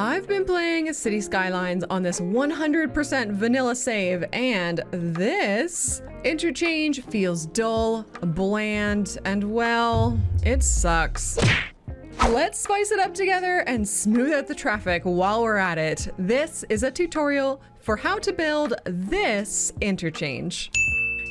I've been playing City Skylines on this 100% vanilla save, and this interchange feels dull, bland, and well, it sucks. Let's spice it up together and smooth out the traffic while we're at it. This is a tutorial for how to build this interchange.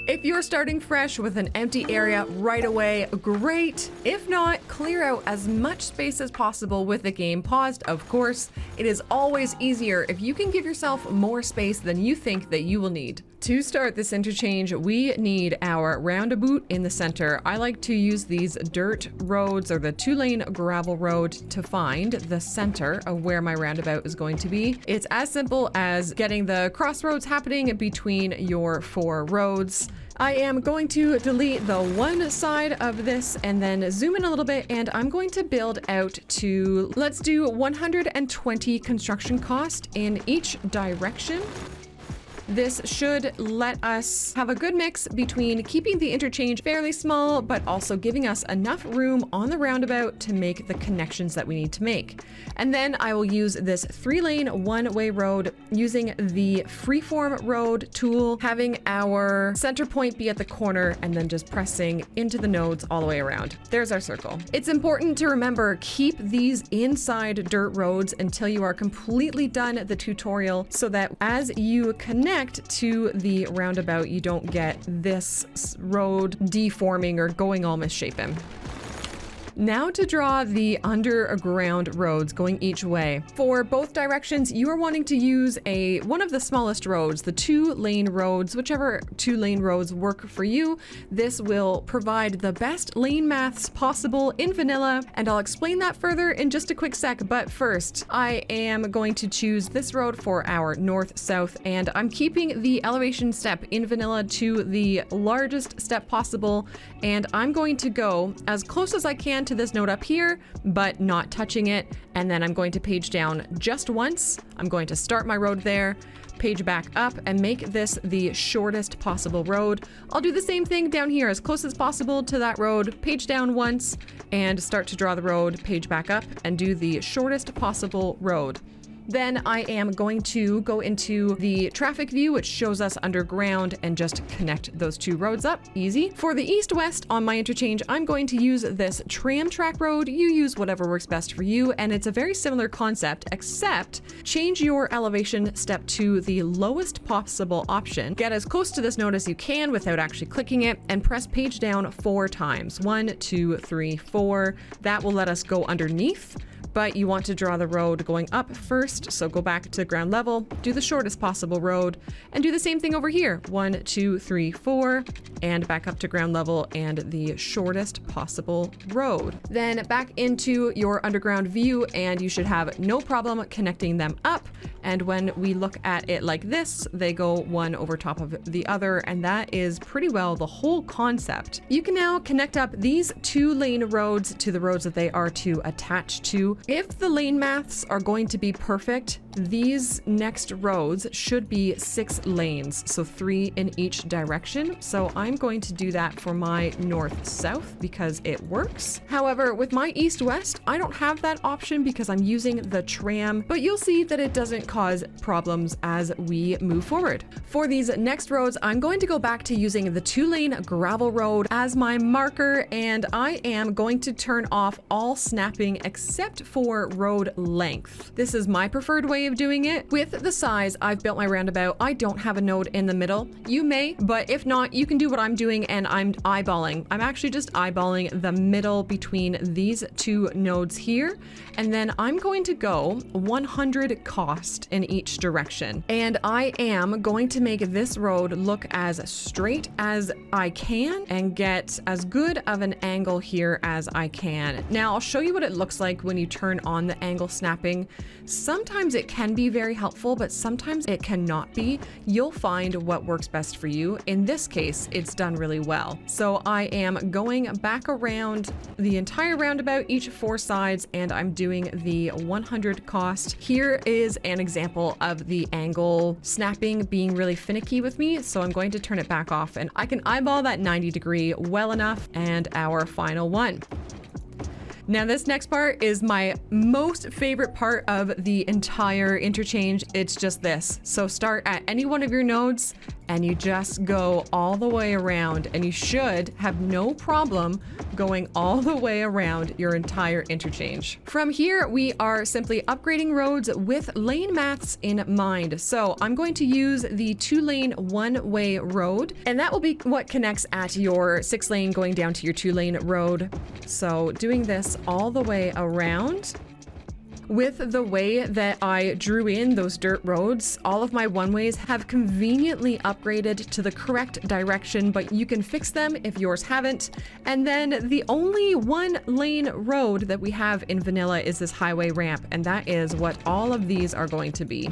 If you're starting fresh with an empty area right away, great. If not, clear out as much space as possible with the game paused, of course. It is always easier if you can give yourself more space than you think that you will need. To start this interchange, we need our roundabout in the center. I like to use these dirt roads or the 2-lane gravel road to find the center of where my roundabout is going to be. It's as simple as getting the crossroads happening between your 4 roads. I am going to delete the one side of this and then zoom in a little bit, and I'm going to build out to, let's do 120 construction cost in each direction. This should let us have a good mix between keeping the interchange fairly small, but also giving us enough room on the roundabout to make the connections that we need to make. And then I will use this 3-lane one-way road using the freeform road tool, having our center point be at the corner and then just pressing into the nodes all the way around. There's our circle. It's important to remember, keep these inside dirt roads until you are completely done the tutorial so that as you connect to the roundabout, you don't get this road deforming or going all misshapen. Now to draw the underground roads going each way. For both directions, you are wanting to use one of the smallest roads, the 2-lane roads, whichever 2-lane roads work for you. This will provide the best lane maths possible in vanilla, and I'll explain that further in just a quick sec. But first, I am going to choose this road for our north-south, and I'm keeping the elevation step in vanilla to the largest step possible, and I'm going to go as close as I can to this node up here, but not touching it. And then I'm going to page down just once. I'm going to start my road there, page back up, and make this the shortest possible road. I'll do the same thing down here, as close as possible to that road, page down once, and start to draw the road, page back up, and do the shortest possible road. Then I am going to go into the traffic view, which shows us underground, and just connect those 2 roads up. Easy. For the east-west on my interchange, I'm going to use this tram track road. You use whatever works best for you, and it's a very similar concept, except change your elevation step to the lowest possible option. Get as close to this node as you can without actually clicking it, and press page down 4 times. 1, 2, 3, 4. That will let us go underneath. But you want to draw the road going up first, so go back to ground level, do the shortest possible road, and do the same thing over here. 1, 2, 3, 4, and back up to ground level and the shortest possible road. Then back into your underground view, and you should have no problem connecting them up. And when we look at it like this, they go one over top of the other, and that is pretty well the whole concept. You can now connect up these 2-lane roads to the roads that they are to attach to. If the lane maths are going to be perfect, these next roads should be 6 lanes, so 3 in each direction. So I'm going to do that for my north-south because it works. However, with my east-west, I don't have that option because I'm using the tram, but you'll see that it doesn't cause problems as we move forward. For these next roads, I'm going to go back to using the 2-lane gravel road as my marker, and I am going to turn off all snapping except for road length. This is my preferred way of doing it. With the size I've built my roundabout, I don't have a node in the middle. You may, but if not, you can do what I'm doing, and I'm eyeballing. I'm actually just eyeballing the middle between these 2 nodes here, and then I'm going to go 100 cost in each direction. And I am going to make this road look as straight as I can and get as good of an angle here as I can. Now I'll show you what it looks like when you turn on the angle snapping. Sometimes it can be very helpful, but sometimes it cannot be. You'll find what works best for you. In this case, it's done really well. So I am going back around the entire roundabout, each 4 sides, and I'm doing the 100 cost. Here is an example of the angle snapping being really finicky with me, so I'm going to turn it back off, and I can eyeball that 90 degree well enough, and our final one. Now this next part is my most favorite part of the entire interchange. It's just this. So start at any one of your nodes and you just go all the way around, and you should have no problem going all the way around your entire interchange. From here, we are simply upgrading roads with lane maths in mind. So I'm going to use the 2-lane one-way road, and that will be what connects at your 6-lane going down to your 2-lane road. So doing this all the way around. With the way that I drew in those dirt roads, all of my one-ways have conveniently upgraded to the correct direction, but you can fix them if yours haven't. And then the only 1-lane road that we have in vanilla is this highway ramp, and that is what all of these are going to be.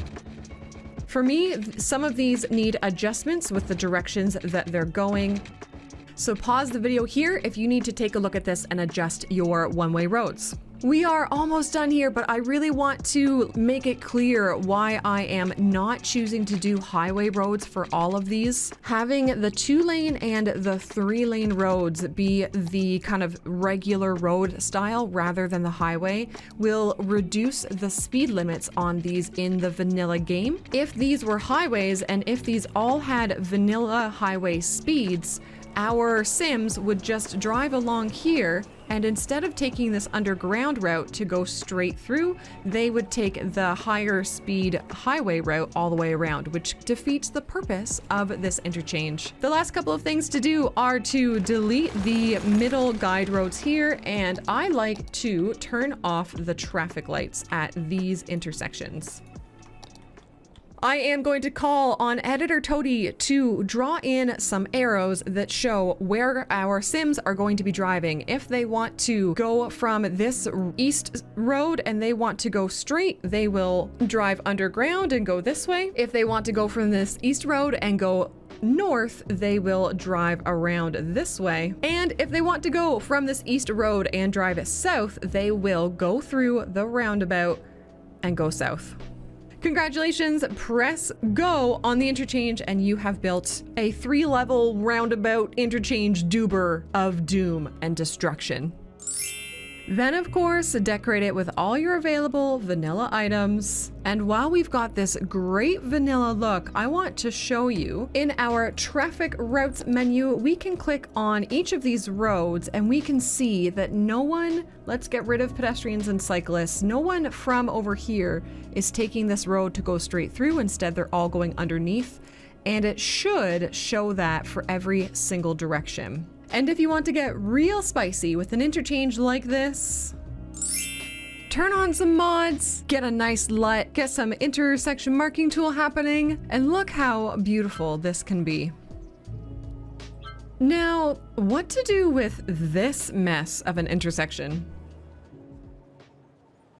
For me, some of these need adjustments with the directions that they're going. So pause the video here if you need to take a look at this and adjust your one-way roads. We are almost done here, but I really want to make it clear why I am not choosing to do highway roads for all of these. Having the 2-lane and the 3-lane roads be the kind of regular road style rather than the highway will reduce the speed limits on these in the vanilla game. If these were highways and if these all had vanilla highway speeds, our Sims would just drive along here, and instead of taking this underground route to go straight through, they would take the higher speed highway route all the way around, which defeats the purpose of this interchange. The last couple of things to do are to delete the middle guide roads here, and I like to turn off the traffic lights at these intersections. I am going to call on editor Toadie to draw in some arrows that show where our Sims are going to be driving. If they want to go from this east road and they want to go straight, they will drive underground and go this way. If they want to go from this east road and go north, they will drive around this way. And if they want to go from this east road and drive south, they will go through the roundabout and go south. Congratulations, press go on the interchange and you have built a 3-level roundabout interchange duber of doom and destruction. Then of course, decorate it with all your available vanilla items. And while we've got this great vanilla look, I want to show you in our traffic routes menu, we can click on each of these roads and we can see that no one, let's get rid of pedestrians and cyclists, no one from over here is taking this road to go straight through. Instead, they're all going underneath, and it should show that for every single direction. And if you want to get real spicy with an interchange like this, turn on some mods, get a nice LUT, get some intersection marking tool happening, and look how beautiful this can be. Now, what to do with this mess of an intersection?